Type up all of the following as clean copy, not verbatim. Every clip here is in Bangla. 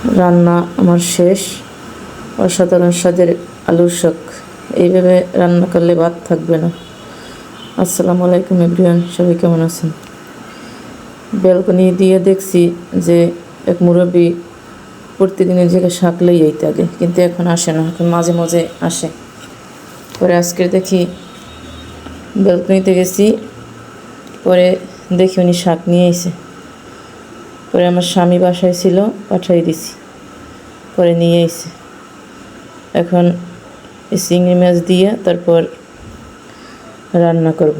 রান্না আমার শেষ। অসাধারণ স্বাদের আলুর শাক। এইভাবে রান্না করলে ভাত থাকবে না। আসসালামু আলাইকুম এভরিওয়ান, সবাই কেমন আছেন? ব্যালকনি দিয়ে দেখছি যে এক মুরব্বী প্রতিদিনের জায়গায় শাক লই আইতে আগে, কিন্তু এখন আসে না, এখন মাঝে মাঝে আসে। পরে আজকে দেখি ব্যালকনিতে গেছি, পরে দেখি উনি শাক নিয়ে এসে। পরে আমার স্বামী বাসায় ছিল, পাঠাই দিছি, পরে নিয়ে এসে। এখন এই চিংড়ি মাছ দিয়ে তারপর রান্না করব।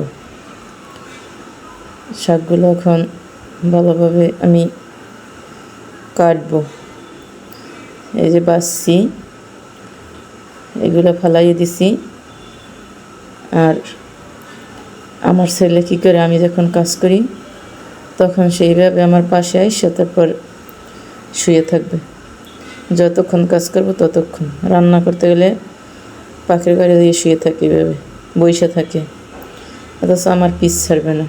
শাকগুলো এখন ভালোভাবে আমি কাটবো। এই যে বাছছি, এগুলো ফালাইয়ে দিছি। আর আমার ছেলে কী করে, আমি যখন কাজ করি তখন সেইভাবে আমার পাশে আইসা তারপর শুয়ে থাকবে। যতক্ষণ কাজ করব ততক্ষণ। রান্না করতে গেলে পাখির গাড়ি দিয়ে শুয়ে থাকে, এভাবে বইসা থাকে, অথচ আমার পিস ছাড়বে না।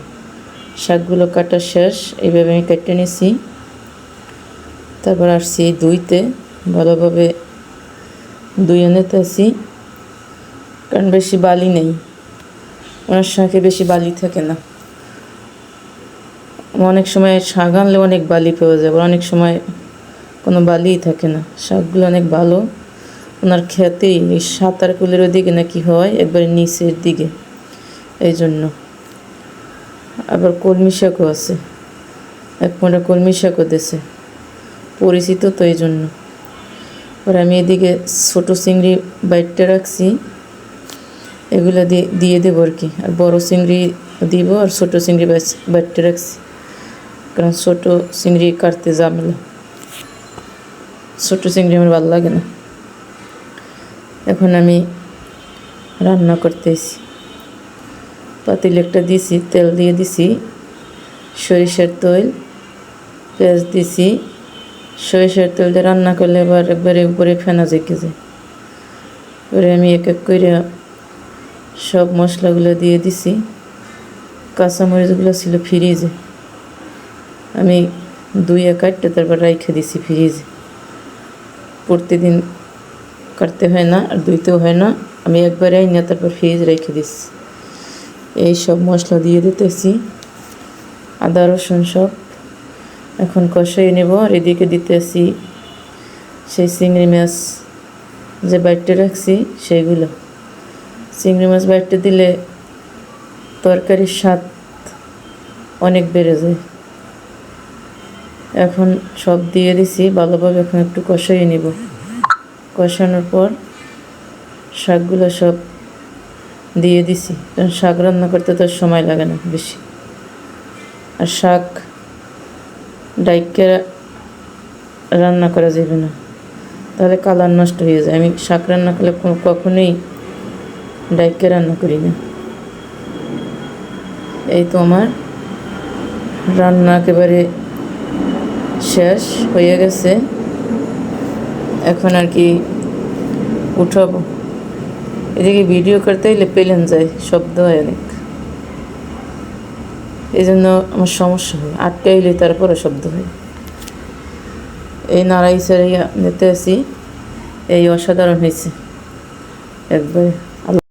শাকগুলো কাটা শেষ, এইভাবে আমি কেটে নিছি। তারপর আসছি ধুইতে, ভালোভাবে ধুয়ে নিতে আসি, কারণ বেশি বালি নেই। ওনার শাকে বেশি বালি থাকে না। অনেক সময় শাক আনলে অনেক বালি পাওয়া যায়, অনেক সময় কোনো বালিই থাকে না। শাকগুলো অনেক ভালো। ওনার খেতেই এই সাঁতার কুলের ওদিকে নাকি হয়, একবারে নিচের দিকে, এই জন্য। আবার কলমি শাকও আছে, এক মোটা কলমি শাকও দিয়েছে, পরিচিত তো এই জন্য। আর আমি এদিকে ছোটো চিংড়ি বাইটটা রাখছি, এগুলো দিয়ে দেবো আর কি। আর বড়ো চিংড়ি দিব, আর ছোটো চিংড়ি বাইটটা রাখছি, কারণ ছোটো চিংড়ি কাটতে ঝামেলা। ছোটো চিংড়ি আমার ভালো লাগে না। এখন আমি রান্না করতেছি। পাতিল একটা দিছি, তেল দিয়ে দিছি, সরিষার তেল, পেঁয়াজ দিছি। সরিষার তেল দিয়ে রান্না করলে আবার একবারে উপরে ফেনা জেঁকে যায়। এবারে আমি এক এক করে সব মশলাগুলো দিয়ে দিছি। কাঁচামরিচগুলো ছিল ফ্রিজে, আমি ধুয়ে কাটতে তারপর রাইখে দিছি ফ্রিজে। প্রতিদিন কাটতে হয় না আর ধুইতেও হয় না, আমি একবারে আইনা তারপর ফ্রিজ রেখে দিচ্ছি। এই সব মশলা দিয়ে দিতেছি, আদা রসুন সব। এখন কষাই নেব। আর এদিকে দিতেছি সেই চিংড়ি মাছ যে বাইটে রাখছি সেইগুলো। চিংড়ি মাছ বাইটে দিলে তরকারির স্বাদ অনেক বেড়ে যায়। এখন সব দিয়ে দিছি ভালোভাবে। এখন একটু কষাই নেব। কষানোর পর শাকগুলো সব দিয়ে দিছি, কারণ শাক রান্না করতে তো সময় লাগে না বেশি। আর শাক ডাইকে রান্না করা যাবে না, তাহলে কালার নষ্ট হয়ে যায়। আমি শাক রান্না করলে কখনোই ডাইকে রান্না করি না। এই তো আমার রান্না একেবারে শেষ হয়ে গেছে। এখন আর কি উঠাবো। এদিকে ভিডিও করতে হলে পেলেন যায়, শব্দ হয় অনেক, এই জন্য আমার সমস্যা হয়। আটকাইলে তারপরে শব্দ হয়। এই নাড়াই ছাড়াইয়া নিতে আসি। এই অসাধারণ হয়েছে একবারে।